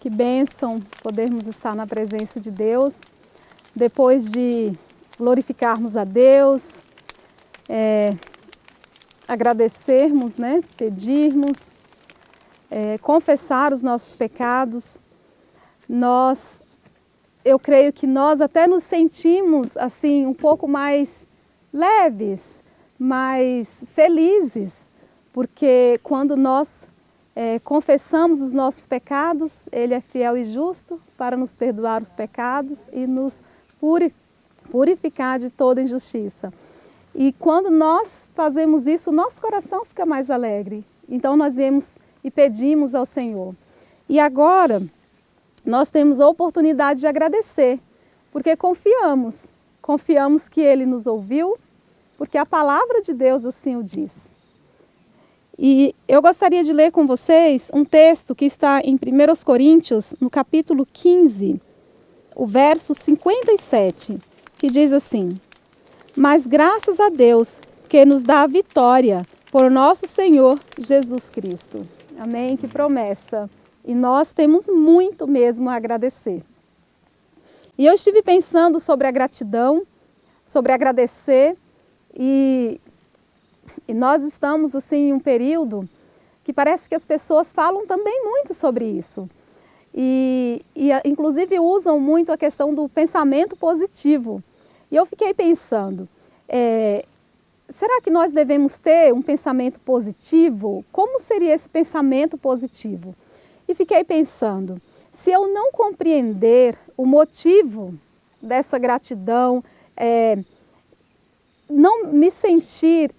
que bênção podermos estar na presença de Deus, depois de glorificarmos a Deus, agradecermos, né? Pedirmos, confessar os nossos pecados. Eu creio que nós até nos sentimos assim um pouco mais leves, mais felizes, porque quando nós confessamos os nossos pecados, Ele é fiel e justo para nos perdoar os pecados e nos purificar de toda injustiça. E quando nós fazemos isso, o nosso coração fica mais alegre. Então nós viemos e pedimos ao Senhor. E agora nós temos a oportunidade de agradecer, porque confiamos que Ele nos ouviu, porque a palavra de Deus assim o diz. E eu gostaria de ler com vocês um texto que está em 1 Coríntios, no capítulo 15, o verso 57, que diz assim: mas graças a Deus que nos dá a vitória por nosso Senhor Jesus Cristo. Amém? Que promessa! E nós temos muito mesmo a agradecer. E eu estive pensando sobre a gratidão, sobre agradecer, e nós estamos assim em um período que parece que as pessoas falam também muito sobre isso. E inclusive usam muito a questão do pensamento positivo. E eu fiquei pensando, será que nós devemos ter um pensamento positivo? Como seria esse pensamento positivo? E fiquei pensando, se eu não compreender o motivo dessa gratidão, não me sentir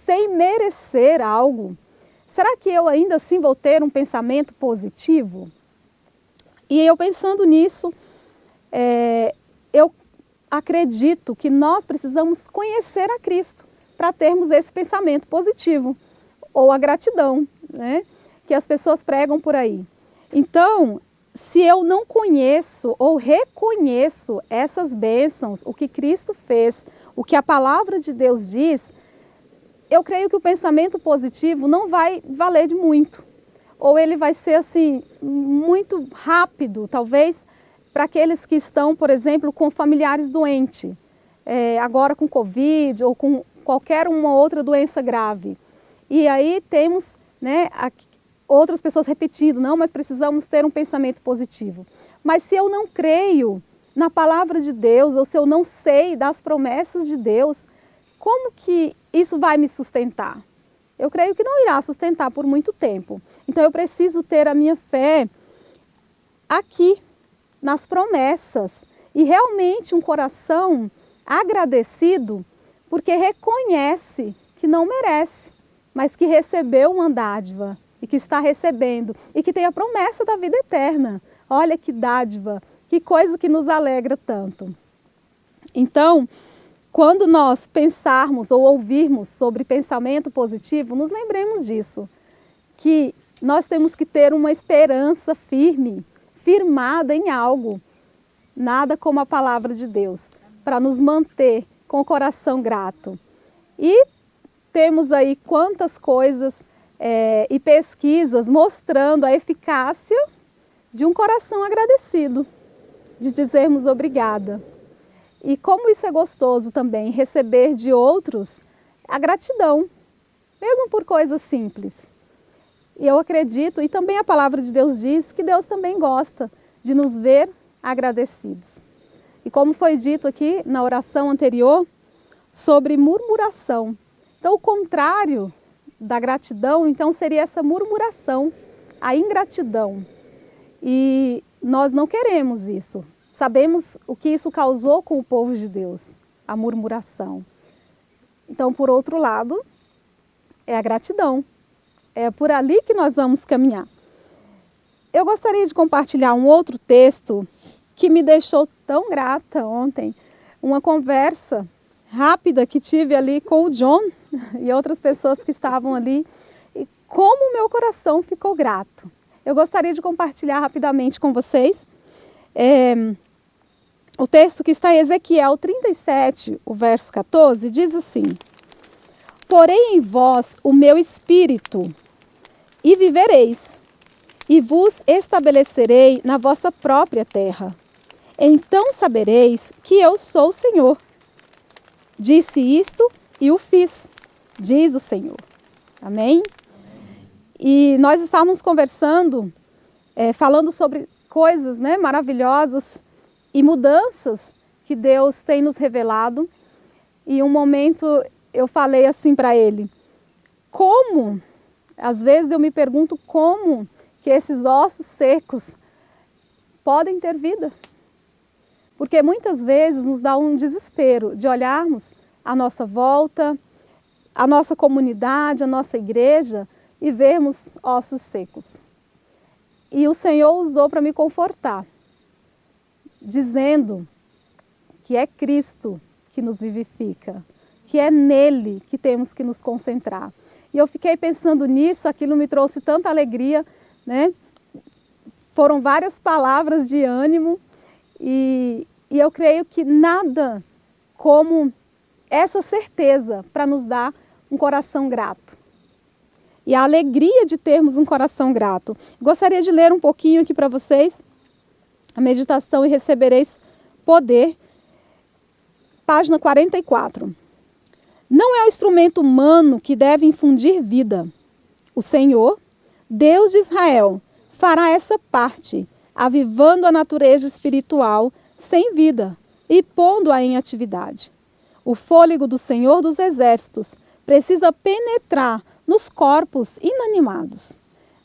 sem merecer algo, será que eu ainda assim vou ter um pensamento positivo? E eu pensando nisso, eu acredito que nós precisamos conhecer a Cristo para termos esse pensamento positivo, ou a gratidão, né, que as pessoas pregam por aí. Então, se eu não conheço ou reconheço essas bênçãos, o que Cristo fez, o que a palavra de Deus diz, eu creio que o pensamento positivo não vai valer de muito. Ou ele vai ser assim, muito rápido, talvez, para aqueles que estão, por exemplo, com familiares doentes, agora com Covid ou com qualquer uma outra doença grave. E aí temos, né, outras pessoas repetindo, não, mas precisamos ter um pensamento positivo. Mas se eu não creio na palavra de Deus, ou se eu não sei das promessas de Deus, como que isso vai me sustentar? Eu creio que não irá sustentar por muito tempo. Então eu preciso ter a minha fé aqui, nas promessas, e realmente um coração agradecido, porque reconhece que não merece, mas que recebeu uma dádiva, e que está recebendo, e que tem a promessa da vida eterna. Olha que dádiva, que coisa que nos alegra tanto. Então, quando nós pensarmos ou ouvirmos sobre pensamento positivo, nos lembremos disso, que nós temos que ter uma esperança firme, firmada em algo, nada como a palavra de Deus, para nos manter com o coração grato. E temos aí quantas coisas e pesquisas mostrando a eficácia de um coração agradecido, de dizermos obrigada. E como isso é gostoso também, receber de outros a gratidão, mesmo por coisas simples. E eu acredito, e também a palavra de Deus diz, que Deus também gosta de nos ver agradecidos. E como foi dito aqui na oração anterior, sobre murmuração. Então o contrário da gratidão, então seria essa murmuração, a ingratidão. E nós não queremos isso. Sabemos o que isso causou com o povo de Deus, a murmuração. Então, por outro lado, é a gratidão. É por ali que nós vamos caminhar. Eu gostaria de compartilhar um outro texto que me deixou tão grata ontem. Uma conversa rápida que tive ali com o John e outras pessoas que estavam ali. E como o meu coração ficou grato. Eu gostaria de compartilhar rapidamente com vocês. O texto que está em Ezequiel 37, o verso 14, diz assim: porém em vós o meu espírito, e vivereis, e vos estabelecerei na vossa própria terra. Então sabereis que eu sou o Senhor. Disse isto e o fiz, diz o Senhor. Amém? E nós estávamos conversando, falando sobre coisas, né, maravilhosas e mudanças que Deus tem nos revelado. E um momento eu falei assim para ele, como, às vezes eu me pergunto como que esses ossos secos podem ter vida. Porque muitas vezes nos dá um desespero de olharmos à nossa volta, a nossa comunidade, a nossa igreja e vermos ossos secos. E o Senhor usou para me confortar, dizendo que é Cristo que nos vivifica, que é nele que temos que nos concentrar. E eu fiquei pensando nisso, aquilo me trouxe tanta alegria, né? Foram várias palavras de ânimo e eu creio que nada como essa certeza para nos dar um coração grato. E a alegria de termos um coração grato. Gostaria de ler um pouquinho aqui para vocês, a meditação e recebereis poder, página 44. Não é o instrumento humano que deve infundir vida. O Senhor, Deus de Israel, fará essa parte, avivando a natureza espiritual sem vida e pondo-a em atividade. O fôlego do Senhor dos Exércitos precisa penetrar nos corpos inanimados.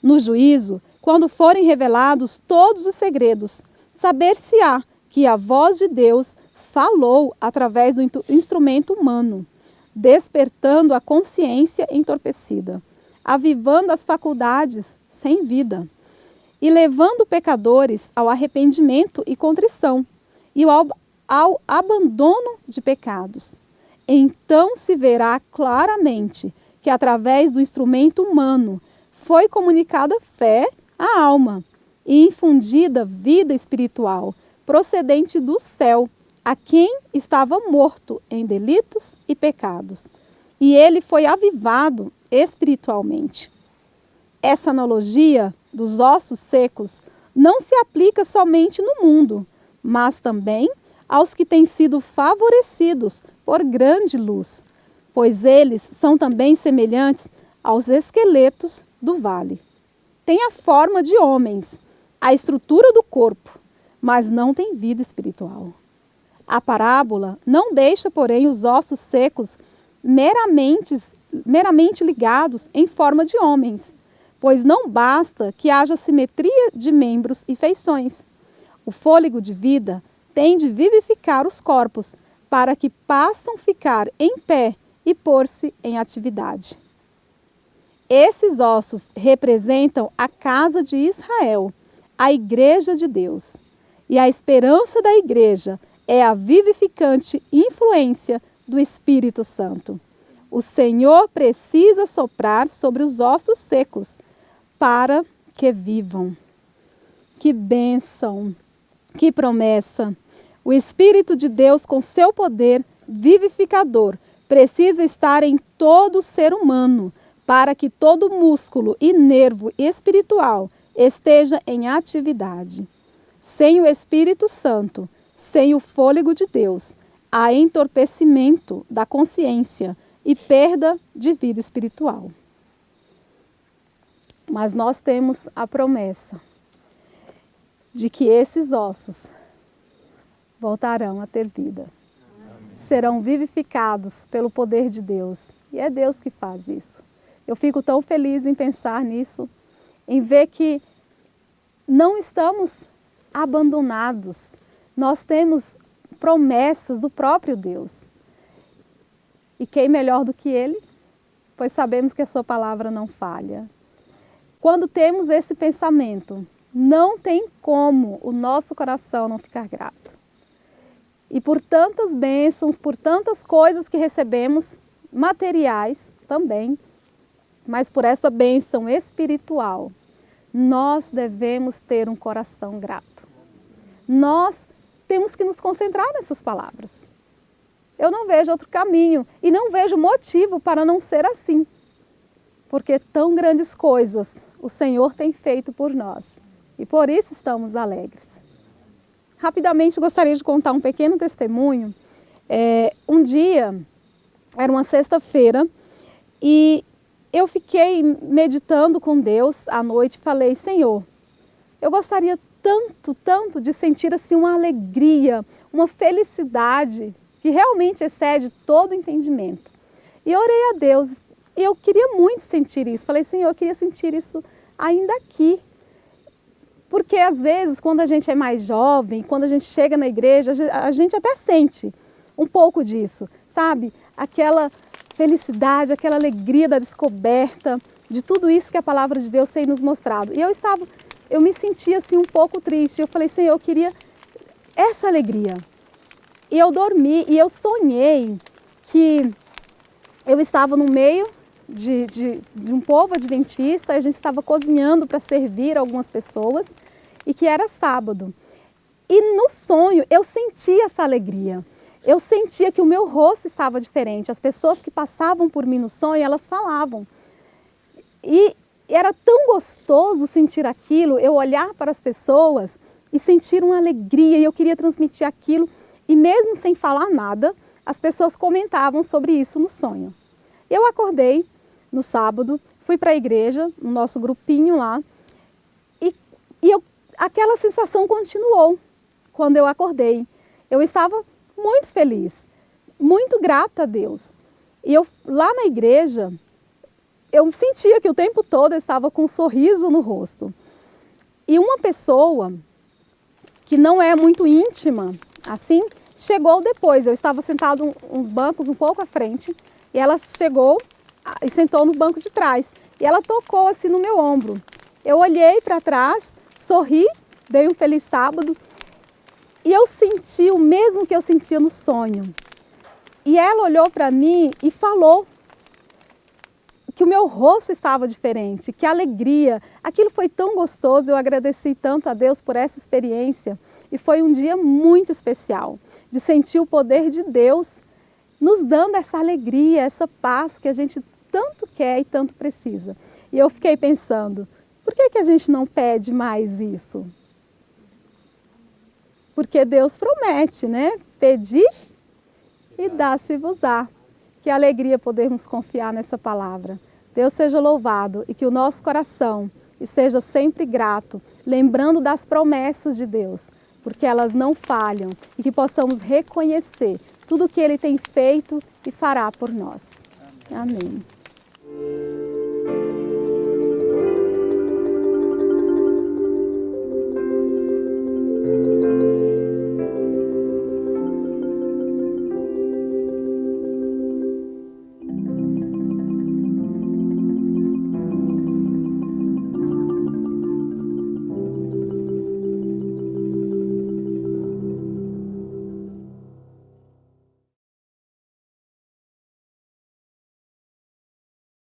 No juízo, quando forem revelados todos os segredos, saber-se-á que a voz de Deus falou através do instrumento humano, despertando a consciência entorpecida, avivando as faculdades sem vida e levando pecadores ao arrependimento e contrição e ao abandono de pecados. Então se verá claramente que através do instrumento humano foi comunicada fé à alma e infundida vida espiritual procedente do céu, a quem estava morto em delitos e pecados. E ele foi avivado espiritualmente. Essa analogia dos ossos secos não se aplica somente no mundo, mas também aos que têm sido favorecidos por grande luz, pois eles são também semelhantes aos esqueletos do vale. Têm a forma de homens, a estrutura do corpo, mas não têm vida espiritual. A parábola não deixa, porém, os ossos secos meramente ligados em forma de homens, pois não basta que haja simetria de membros e feições. O fôlego de vida tem de vivificar os corpos, para que possam ficar em pé e pôr-se em atividade. Esses ossos representam a casa de Israel, a igreja de Deus. E a esperança da igreja é a vivificante influência do Espírito Santo. O Senhor precisa soprar sobre os ossos secos para que vivam. Que bênção, que promessa! O Espírito de Deus, com seu poder vivificador, precisa estar em todo ser humano, para que todo músculo e nervo espiritual esteja em atividade. Sem o Espírito Santo, sem o fôlego de Deus, há entorpecimento da consciência e perda de vida espiritual. Mas nós temos a promessa de que esses ossos voltarão a ter vida. Serão vivificados pelo poder de Deus. E é Deus que faz isso. Eu fico tão feliz em pensar nisso, em ver que não estamos abandonados. Nós temos promessas do próprio Deus. E quem melhor do que Ele? Pois sabemos que a sua palavra não falha. Quando temos esse pensamento, não tem como o nosso coração não ficar grato. E por tantas bênçãos, por tantas coisas que recebemos, materiais também, mas por essa bênção espiritual, nós devemos ter um coração grato. Nós temos que nos concentrar nessas palavras. Eu não vejo outro caminho e não vejo motivo para não ser assim. Porque tão grandes coisas o Senhor tem feito por nós. E por isso estamos alegres. Rapidamente gostaria de contar um pequeno testemunho. Um dia, era uma sexta-feira, e eu fiquei meditando com Deus à noite e falei, Senhor, eu gostaria tanto de sentir assim uma alegria, uma felicidade que realmente excede todo entendimento. E orei a Deus, e eu queria muito sentir isso. Falei, Senhor, eu queria sentir isso ainda aqui. Porque às vezes, quando a gente é mais jovem, quando a gente chega na igreja, a gente até sente um pouco disso, sabe? Aquela felicidade, aquela alegria da descoberta, de tudo isso que a palavra de Deus tem nos mostrado. E eu me sentia assim um pouco triste. Eu falei, Senhor, eu queria essa alegria. E eu dormi e eu sonhei que eu estava no meio de um povo adventista, a gente estava cozinhando para servir algumas pessoas e que era sábado. E no sonho eu sentia essa alegria. Eu sentia que o meu rosto estava diferente. As pessoas que passavam por mim no sonho, elas falavam. E era tão gostoso sentir aquilo, eu olhar para as pessoas e sentir uma alegria, e eu queria transmitir aquilo. E mesmo sem falar nada, as pessoas comentavam sobre isso no sonho. Eu acordei no sábado, fui para a igreja, no nosso grupinho lá, e aquela sensação continuou quando eu acordei. Eu estava muito feliz, muito grata a Deus. E lá na igreja, eu sentia que o tempo todo eu estava com um sorriso no rosto. E uma pessoa que não é muito íntima, assim, chegou depois. Eu estava sentado uns bancos um pouco à frente, e ela chegou e sentou no banco de trás. E ela tocou assim no meu ombro. Eu olhei para trás, sorri, dei um feliz sábado, e eu senti o mesmo que eu sentia no sonho. E ela olhou para mim e falou que o meu rosto estava diferente, que alegria. Aquilo foi tão gostoso, eu agradeci tanto a Deus por essa experiência. E foi um dia muito especial, de sentir o poder de Deus nos dando essa alegria, essa paz que a gente tanto quer e tanto precisa. E eu fiquei pensando, por que a gente não pede mais isso? Porque Deus promete, né? Pedir e dá-se-vos-á. Que alegria podermos confiar nessa palavra. Deus seja louvado e que o nosso coração esteja sempre grato, lembrando das promessas de Deus, porque elas não falham, e que possamos reconhecer tudo o que Ele tem feito e fará por nós. Amém.